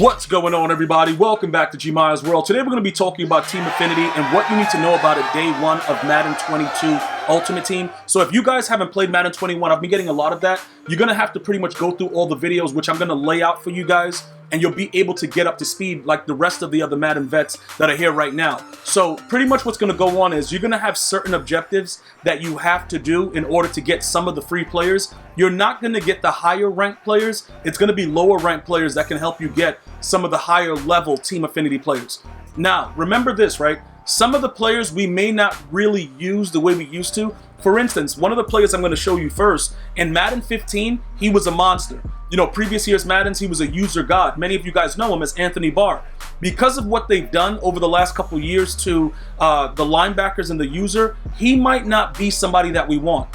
What's going on, everybody? Welcome back to G-Myers World. Today we're going to be talking about Team Affinity and what you need to know about it day one of Madden 22 Ultimate Team. So if you guys haven't played Madden 21, I've been getting a lot of that. You're going to have to pretty much go through all the videos, which I'm going to lay out for you guys, and you'll be able to get up to speed like the rest of the other Madden vets that are here right now. So pretty much what's going to go on is you're going to have certain objectives that you have to do in order to get some of the free players. You're not going to get the higher ranked players. It's going to be lower ranked players that can help you get some of the higher level Team Affinity players. Now, remember this, right? Some of the players we may not really use the way we used to. For instance, one of the players I'm going to show you first, in Madden 15, he was a monster. You know, previous year's Maddens, he was a user god. Many of you guys know him as Anthony Barr. Because of what they've done over the last couple years to the linebackers and the user, he might not be somebody that we want.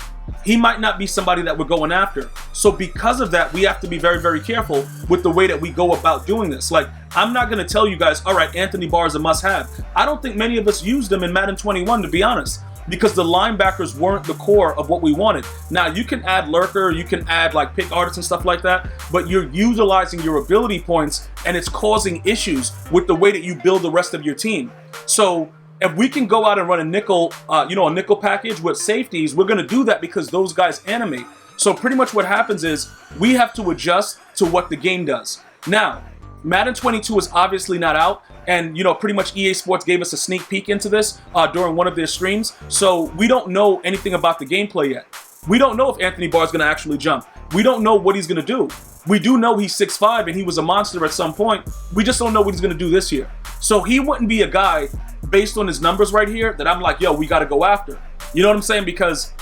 He might not be somebody that we're going after. So because of that, we have to be very, very careful with the way that we go about doing this. Like, I'm not going to tell you guys, all right, Anthony Barr is a must-have. I don't think many of us used him in Madden 21, to be honest, because the linebackers weren't the core of what we wanted. Now, you can add lurker, you can add like pick artists and stuff like that, but you're utilizing your ability points and it's causing issues with the way that you build the rest of your team. So if we can go out and run a nickel, a nickel package with safeties, we're going to do that because those guys animate. So pretty much what happens is we have to adjust to what the game does. Now, Madden 22 is obviously not out, and pretty much EA Sports gave us a sneak peek into this during one of their streams. So we don't know anything about the gameplay yet. We don't know if Anthony Barr is going to actually jump. We don't know what he's going to do. We do know he's 6'5" and he was a monster at some point. We just don't know what he's going to do this year. So he wouldn't be a guy, based on his numbers right here, that I'm like, yo, we got to go after. You know what I'm saying? Because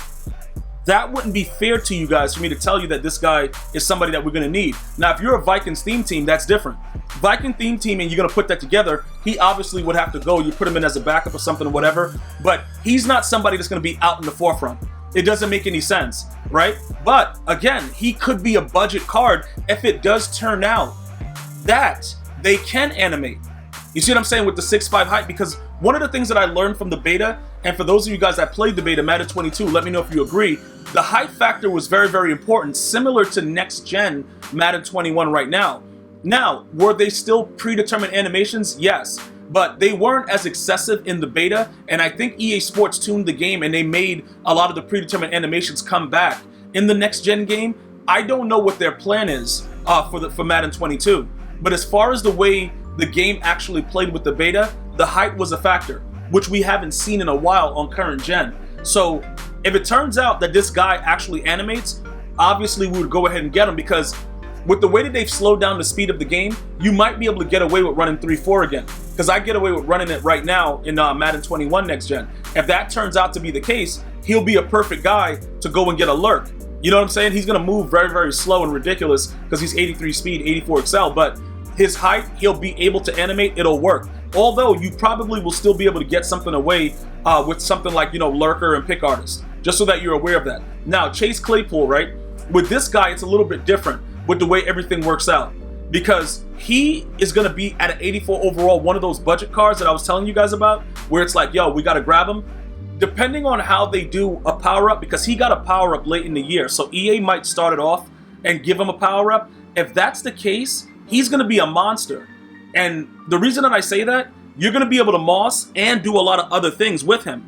that wouldn't be fair to you guys for me to tell you that this guy is somebody that we're going to need. Now, if you're a Vikings theme team, that's different. Viking theme team, and you're going to put that together, he obviously would have to go. You put him in as a backup or something or whatever, but he's not somebody that's going to be out in the forefront. It doesn't make any sense, right? But again, he could be a budget card if it does turn out that they can animate. You see what I'm saying with the 6'5" height? Because one of the things that I learned from the beta, and for those of you guys that played the beta, Madden 22, let me know if you agree, the height factor was very, very important, similar to next-gen Madden 21 right now. Now, were they still predetermined animations? Yes, but they weren't as excessive in the beta, and I think EA Sports tuned the game and they made a lot of the predetermined animations come back. In the next-gen game, I don't know what their plan is for Madden 22, but as far as the way the game actually played with the beta, the height was a factor, which we haven't seen in a while on current gen. So if it turns out that this guy actually animates, obviously we would go ahead and get him, because with the way that they've slowed down the speed of the game, you might be able to get away with running 3-4 again. Because I get away with running it right now in Madden 21 next gen. If that turns out to be the case, he'll be a perfect guy to go and get a lurk. You know what I'm saying? He's going to move very, very slow and ridiculous because he's 83 speed, 84 excel, but his height, he'll be able to animate, it'll work. Although you probably will still be able to get something away with something like, lurker and pick artist, just so that you're aware of that. Now, Chase Claypool, right? With this guy, it's a little bit different with the way everything works out, because he is going to be at an 84 overall, one of those budget cards that I was telling you guys about, where it's like, yo, we got to grab him. Depending on how they do a power-up, because he got a power-up late in the year, so EA might start it off and give him a power-up. If that's the case, he's going to be a monster. And the reason that I say that, you're going to be able to moss and do a lot of other things with him.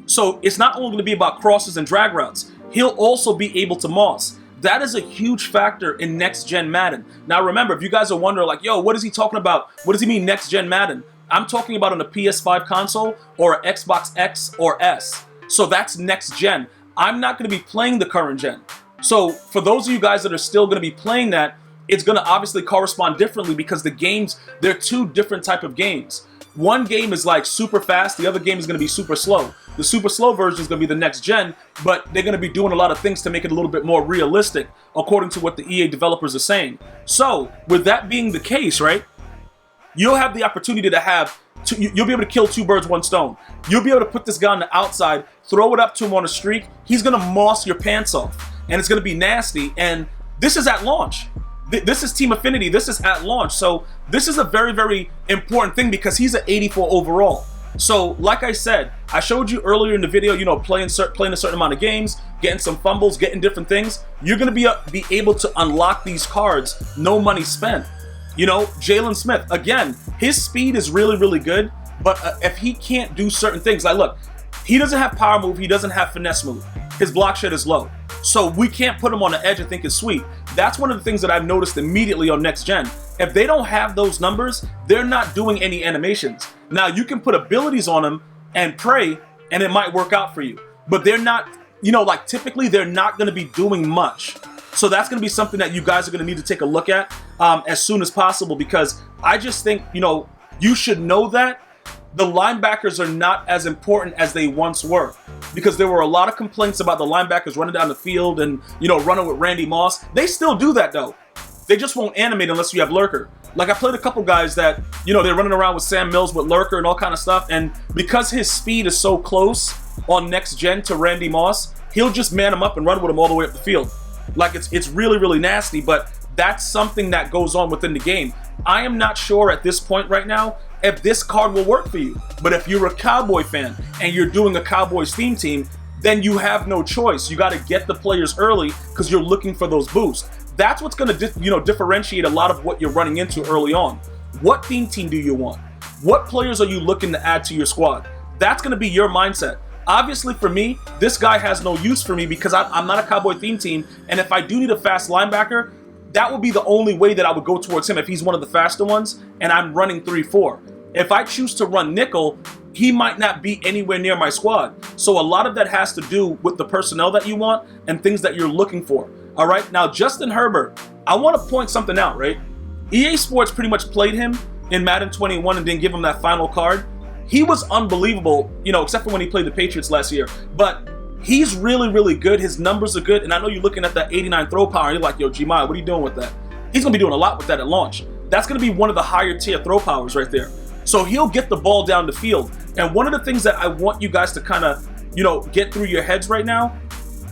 So it's not only going to be about crosses and drag routes, he'll also be able to moss. That is a huge factor in next-gen Madden. Now remember, if you guys are wondering like, yo, what is he talking about? What does he mean next-gen Madden? I'm talking about on a PS5 console or an Xbox X or S. So that's next-gen. I'm not going to be playing the current gen. So for those of you guys that are still going to be playing that, it's going to obviously correspond differently, because the games, they're two different type of games. One game is like super fast, the other game is going to be super slow. The super slow version is going to be the next gen, but they're going to be doing a lot of things to make it a little bit more realistic, according to what the EA developers are saying. So with that being the case, right, you'll have the opportunity to have, you'll be able to kill two birds, one stone. You'll be able to put this guy on the outside, throw it up to him on a streak. He's going to moss your pants off, and it's going to be nasty. And this is at launch. This is Team Affinity. This is at launch. So this is a very, very important thing, because he's an 84 overall. So like I said, I showed you earlier in the video, playing a certain amount of games, getting some fumbles, getting different things. You're going to be able to unlock these cards, no money spent. You know, Jalen Smith, again, his speed is really, really good, but if he can't do certain things, like look, he doesn't have power move, he doesn't have finesse move. His block shed is low. So we can't put him on the edge and think it's sweet. That's one of the things that I've noticed immediately on next gen. If they don't have those numbers, they're not doing any animations. Now you can put abilities on them and pray, and it might work out for you. But they're not, you know, like typically they're not going to be doing much. So that's going to be something that you guys are going to need to take a look at as soon as possible, because I just think, you know, you should know that the linebackers are not as important as they once were, because there were a lot of complaints about the linebackers running down the field and, you know, running with Randy Moss. They still do that though. They just won't animate unless you have Lurker. Like I played a couple guys that, you know, they're running around with Sam Mills with Lurker and all kind of stuff. And because his speed is so close on next gen to Randy Moss, he'll just man him up and run with him all the way up the field. Like it's really, really nasty, but that's something that goes on within the game. I am not sure at this point right now if this card will work for you. But if you're a Cowboy fan and you're doing a Cowboys theme team, then you have no choice. You got to get the players early because you're looking for those boosts. That's what's going to differentiate a lot of what you're running into early on. What theme team do you want? What players are you looking to add to your squad? That's going to be your mindset. Obviously, for me, this guy has no use for me because I'm not a Cowboy theme team. And if I do need a fast linebacker, that would be the only way that I would go towards him if he's one of the faster ones and I'm running 3-4. If I choose to run nickel, he might not be anywhere near my squad. So a lot of that has to do with the personnel that you want and things that you're looking for. All right, now Justin Herbert, I want to point something out, right? EA Sports pretty much played him in Madden 21 and didn't give him that final card. He was unbelievable, you know, except for when he played the Patriots last year. But he's really, really good. His numbers are good. And I know you're looking at that 89 throw power and you're like, yo, G-Maya, what are you doing with that? He's going to be doing a lot with that at launch. That's going to be one of the higher tier throw powers right there. So he'll get the ball down the field. And one of the things that I want you guys to kind of, you know, get through your heads right now,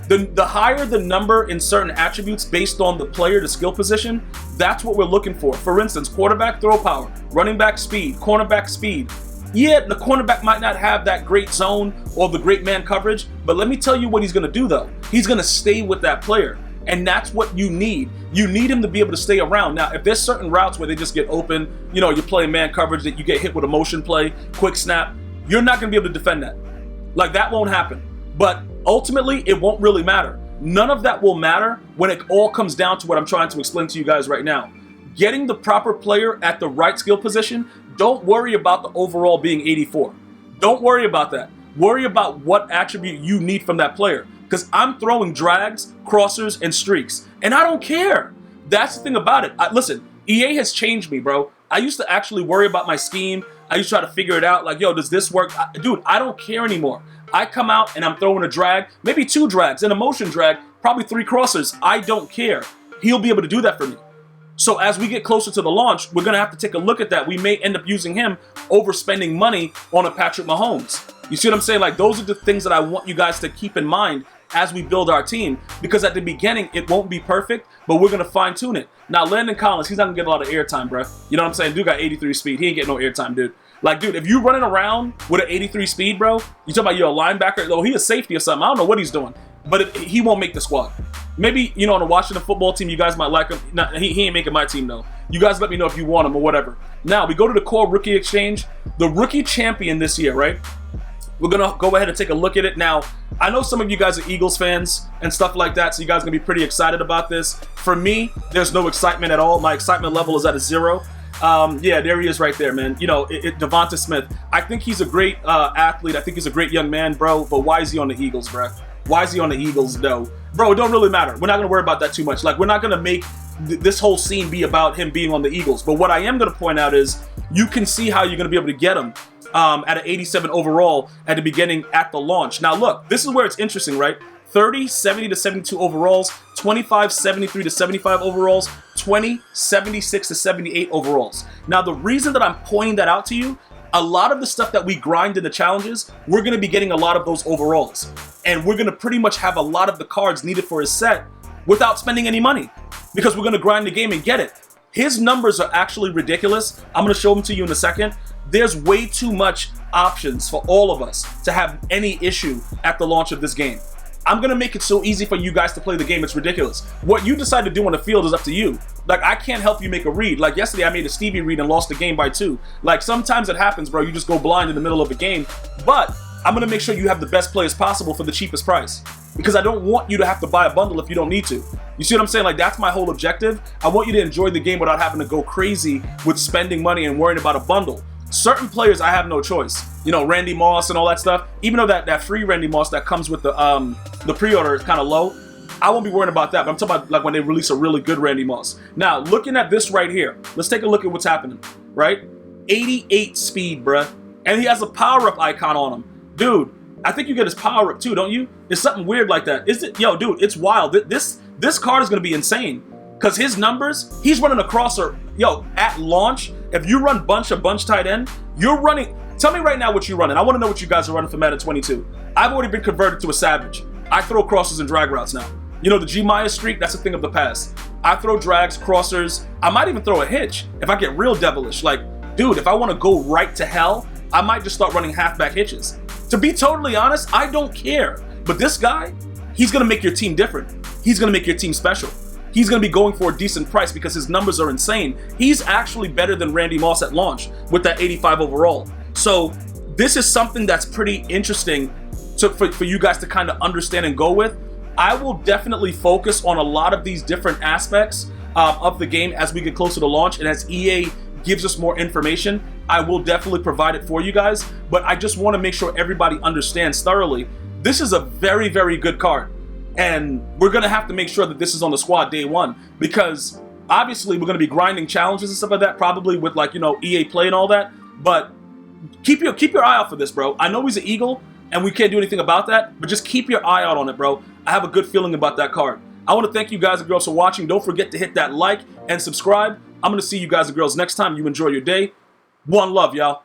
the higher the number in certain attributes based on the player, the skill position, that's what we're looking for. For instance, quarterback throw power, running back speed, cornerback speed. Yeah, the cornerback might not have that great zone or the great man coverage, but let me tell you what he's going to do though. He's going to stay with that player. And that's what you need. You need him to be able to stay around. Now, if there's certain routes where they just get open, you know, you're playing man coverage, that you get hit with a motion play, quick snap, you're not going to be able to defend that. Like, that won't happen. But ultimately, it won't really matter. None of that will matter when it all comes down to what I'm trying to explain to you guys right now. Getting the proper player at the right skill position, don't worry about the overall being 84. Don't worry about that. Worry about what attribute you need from that player. Because I'm throwing drags, crossers, and streaks. And I don't care. That's the thing about it. Listen, EA has changed me, bro. I used to actually worry about my scheme. I used to try to figure it out. Like, yo, does this work? Dude, I don't care anymore. I come out and I'm throwing a drag, maybe 2 drags, and a motion drag, probably 3 crossers. I don't care. He'll be able to do that for me. So as we get closer to the launch, we're going to have to take a look at that. We may end up using him over spending money on a Patrick Mahomes. You see what I'm saying? Like, those are the things that I want you guys to keep in mind as we build our team, because at the beginning, it won't be perfect, but we're going to fine tune it. Now, Landon Collins, he's not going to get a lot of airtime, bro. You know what I'm saying? Dude got 83 speed. He ain't getting no airtime, dude. Like, dude, if you're running around with an 83 speed, bro, you talking about you're a linebacker, though, he a safety or something. I don't know what he's doing, but he won't make the squad. Maybe, you know, on the Washington football team, you guys might like him. No, he ain't making my team, though. You guys let me know if you want him or whatever. Now, we go to the core rookie exchange. The rookie champion this year, right? We're going to go ahead and take a look at it. Now, I know some of you guys are Eagles fans and stuff like that, so you guys are going to be pretty excited about this. For me, there's no excitement at all. My excitement level is at a 0. Yeah, there he is right there, man. You know, Devonta Smith. I think he's a great athlete. I think he's a great young man, bro. But why is he on the Eagles, bro? Why is he on the Eagles, though? Bro, it don't really matter. We're not going to worry about that too much. Like, we're not going to make this whole scene be about him being on the Eagles. But what I am going to point out is you can see how you're going to be able to get him at an 87 overall at the beginning at the launch. Now, look, this is where it's interesting, right? 30, 70 to 72 overalls, 25, 73 to 75 overalls, 20, 76 to 78 overalls. Now, the reason that I'm pointing that out to you, a lot of the stuff that we grind in the challenges, we're going to be getting a lot of those overalls. And we're going to pretty much have a lot of the cards needed for his set without spending any money, because we're going to grind the game and get it. His numbers are actually ridiculous. I'm going to show them to you in a second. There's way too much options for all of us to have any issue at the launch of this game. I'm going to make it so easy for you guys to play the game. It's ridiculous. What you decide to do on the field is up to you. Like, I can't help you make a read. Like, yesterday I made a Stevie read and lost the game by 2. Like, sometimes it happens, bro. You just go blind in the middle of a game. But I'm going to make sure you have the best players possible for the cheapest price. Because I don't want you to have to buy a bundle if you don't need to. You see what I'm saying? Like, that's my whole objective. I want you to enjoy the game without having to go crazy with spending money and worrying about a bundle. Certain players, I have no choice. You know, Randy Moss and all that stuff. Even though that free Randy Moss that comes with the pre-order is kind of low, I won't be worrying about that. But I'm talking about like when they release a really good Randy Moss. Now, looking at this right here, let's take a look at what's happening, right? 88 speed, bruh. And he has a power-up icon on him. Dude, I think you get his power-up too, don't you? It's something weird like that. Is it? Yo, dude, it's wild. This card is going to be insane. Because his numbers, he's running a crosser. Yo, at launch, if you run bunch tight end, you're running. Tell me right now what you're running. I want to know what you guys are running for Madden 22. I've already been converted to a savage. I throw crossers and drag routes now. You know, the G Maya streak, that's a thing of the past. I throw drags, crossers. I might even throw a hitch if I get real devilish. Like, dude, if I want to go right to hell, I might just start running halfback hitches. To be totally honest, I don't care. But this guy, he's going to make your team different. He's going to make your team special. He's going to be going for a decent price because his numbers are insane. He's actually better than Randy Moss at launch with that 85 overall. So this is something that's pretty interesting for you guys to kind of understand and go with. I will definitely focus on a lot of these different aspects of the game as we get closer to launch, and as EA gives us more information, I will definitely provide it for you guys. But I just want to make sure everybody understands thoroughly, this is a very, very good card. And we're going to have to make sure that this is on the squad day one, because obviously we're going to be grinding challenges and stuff like that, probably with, like, you know, EA Play and all that. But keep your eye out for this, bro. I know he's an Eagle and we can't do anything about that, but just keep your eye out on it, bro. I have a good feeling about that card. I want to thank you guys and girls for watching. Don't forget to hit that like and subscribe. I'm going to see you guys and girls next time. You enjoy your day. One love, y'all.